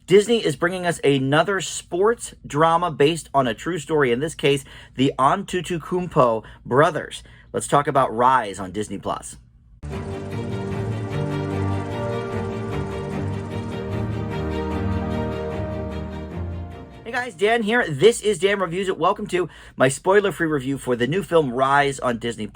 Disney is bringing us another sports drama based on a true story. In this case, the Antetokounmpo brothers. Let's talk about Rise on Disney+. Hey guys, Dan here. This is Dan Reviews It. Welcome to my spoiler-free review for the new film Rise on Disney+.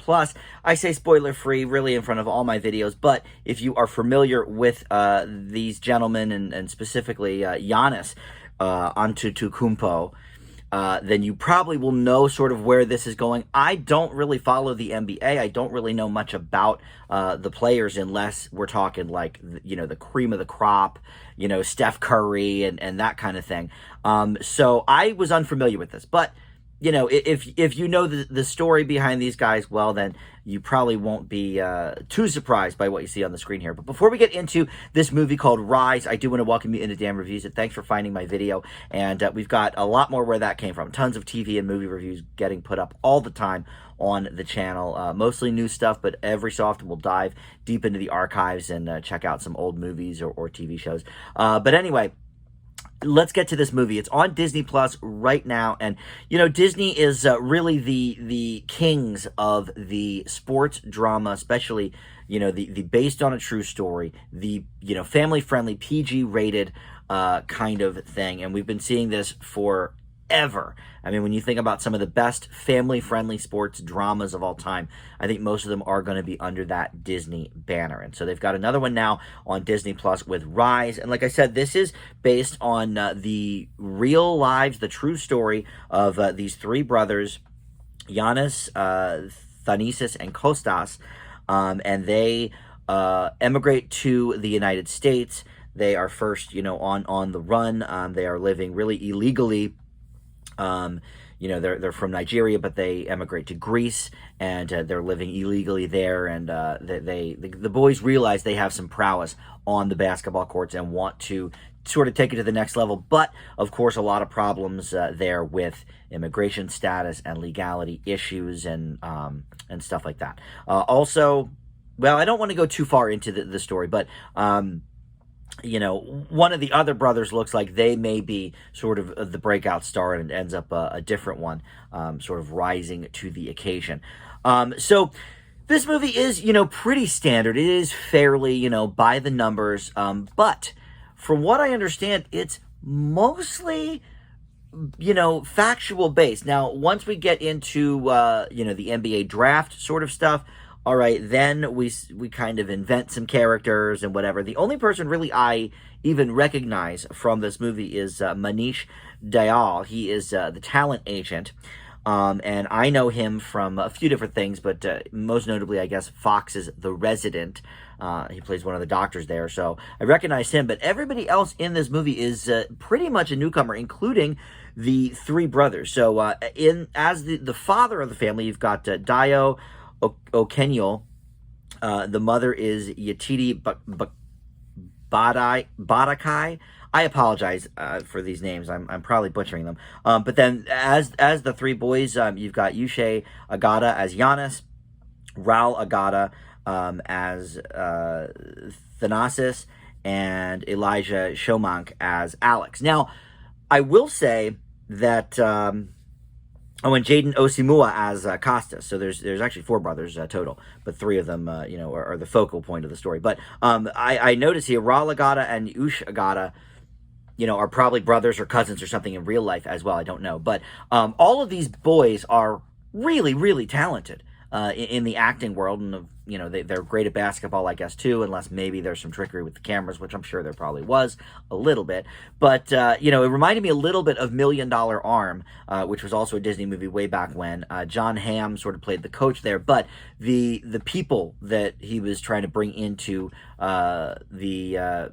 I say spoiler-free really in front of all my videos, but if you are familiar with these gentlemen and specifically Giannis Antetokounmpo, then you probably will know sort of where this is going. I don't really follow the NBA. I don't really know much about the players unless we're talking like, the cream of the crop, Steph Curry and that kind of thing. So I was unfamiliar with this, but if you know the story behind these guys, well, then you probably won't be too surprised by what you see on the screen here. But before we get into this movie called Rise, I do want to welcome you into Dan Reviews It. Thanks for finding my video. And we've got a lot more where that came from. Tons of TV and movie reviews getting put up all the time on the channel. Mostly new stuff, but every so often we'll dive deep into the archives and check out some old movies or TV shows. But anyway, let's get to this movie. It's on Disney Plus right now, and Disney is really the kings of the sports drama, especially the based on a true story, the family friendly PG rated kind of thing, and we've been seeing this forever. I mean, when you think about some of the best family-friendly sports dramas of all time, I think most of them are going to be under that Disney banner. And so they've got another one now on Disney Plus with Rise. And like I said, this is based on the real lives, the true story of these three brothers, Giannis, Thanasis, and Kostas. And they emigrate to the United States. They are first, on the run. They are living really illegally. They're from Nigeria, but they emigrate to Greece, and they're living illegally there. And the boys realize they have some prowess on the basketball courts and want to sort of take it to the next level. But of course, a lot of problems there with immigration status and legality issues and stuff like that. Also, well, I don't want to go too far into the story, but one of the other brothers looks like they may be sort of the breakout star, and ends up a different one sort of rising to the occasion. So this movie is, pretty standard. It is fairly, by the numbers. But from what I understand, it's mostly, factual based. Now, once we get into, the NBA draft sort of stuff, all right, then we kind of invent some characters and whatever. The only person really I even recognize from this movie is Manish Dayal. He is the talent agent, and I know him from a few different things, but most notably, I guess, Fox's The Resident. He plays one of the doctors there, so I recognize him. But everybody else in this movie is pretty much a newcomer, including the three brothers. So as the father of the family, you've got Dio Okenyo. The mother is Yetiti Badakai. I apologize for these names. I'm probably butchering them. But then as the three boys, you've got Yushe Agata as Giannis, Raul Agata as Thanasis, and Elijah Shomank as Alex. Now, I will say that and Jaden Osimua as Costas. So there's actually four brothers total, but three of them, are the focal point of the story. But I notice here, Raul Agata and Ush Agata, are probably brothers or cousins or something in real life as well. I don't know. But all of these boys are really, really talented in the acting world. And, they're great at basketball, I guess, too, unless maybe there's some trickery with the cameras, which I'm sure there probably was a little bit. But, it reminded me a little bit of $1 Million Arm, which was also a Disney movie way back when. John Hamm sort of played the coach there. But the people that he was trying to bring into the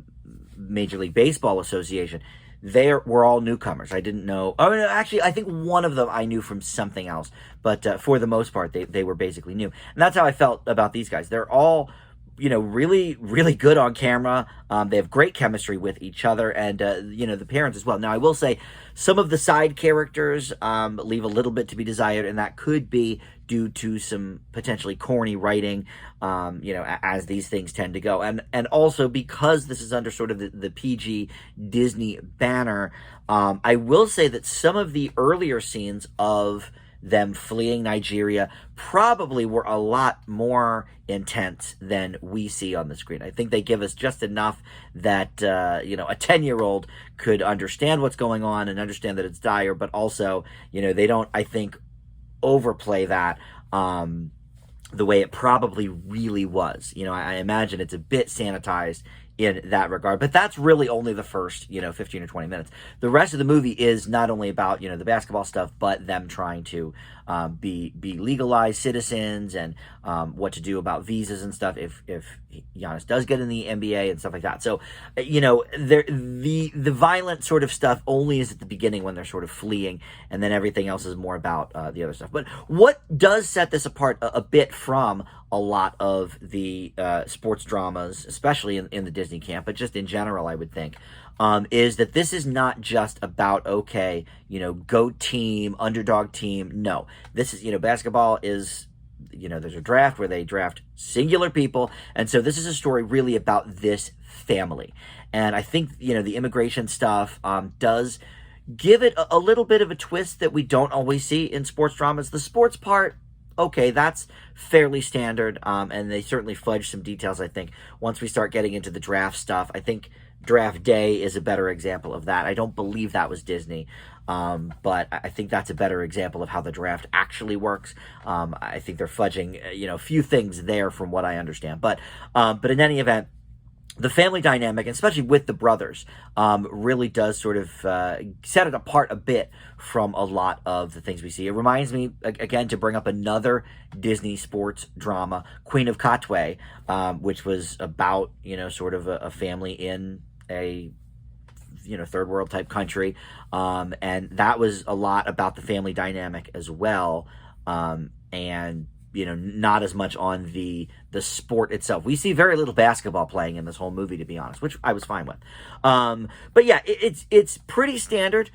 Major League Baseball Association, they were all newcomers. I didn't know. Oh, no, actually, I think one of them I knew from something else. But for the most part, they were basically new. And that's how I felt about these guys. They're all really, really good on camera. They have great chemistry with each other, and the parents as well. Now, I will say some of the side characters leave a little bit to be desired, and that could be due to some potentially corny writing, as these things tend to go, and also because this is under sort of the PG Disney banner. I will say that some of the earlier scenes of them fleeing Nigeria probably were a lot more intense than we see on the screen. I think they give us just enough that a 10-year-old could understand what's going on and understand that it's dire, but also they don't, I think, overplay that the way it probably really was. I imagine it's a bit sanitized in that regard, but that's really only the first 15 or 20 minutes. The rest of the movie is not only about the basketball stuff, but them trying to be legalized citizens, and what to do about visas and stuff if Giannis does get in the NBA and stuff like that. So the violent sort of stuff only is at the beginning when they're sort of fleeing, and then everything else is more about the other stuff. But what does set this apart a bit from a lot of the sports dramas, especially in the Disney camp, but just in general, I would think, is that this is not just about, GOAT team, underdog team. No, this is, basketball is, there's a draft where they draft singular people. And so this is a story really about this family. And I think, the immigration stuff does give it a little bit of a twist that we don't always see in sports dramas. The sports part, okay, that's fairly standard, and they certainly fudge some details, I think. Once we start getting into the draft stuff, I think Draft Day is a better example of that. I don't believe that was Disney, but I think that's a better example of how the draft actually works. I think they're fudging, a few things there from what I understand. But in any event, the family dynamic, especially with the brothers, really does sort of set it apart a bit from a lot of the things we see. It reminds me, again, to bring up another Disney sports drama, Queen of Katwe, which was about, sort of a family in a third world type country. And that was a lot about the family dynamic as well. And not as much on the sport itself. We see very little basketball playing in this whole movie, to be honest, which I was fine with. But yeah, it's pretty standard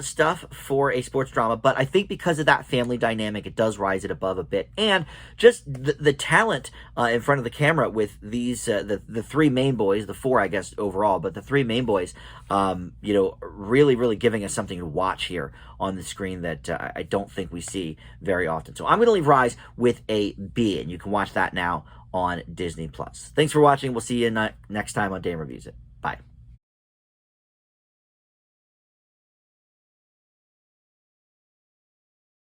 stuff for a sports drama, but I think because of that family dynamic, it does rise it above a bit, and just the talent in front of the camera with these the three main boys, the four I guess overall, but the three main boys, really giving us something to watch here on the screen that I don't think we see very often. So I'm going to leave Rise with a B, and you can watch that now on Disney Plus. Thanks for watching. We'll see you next time on Dame Reviews It. Bye.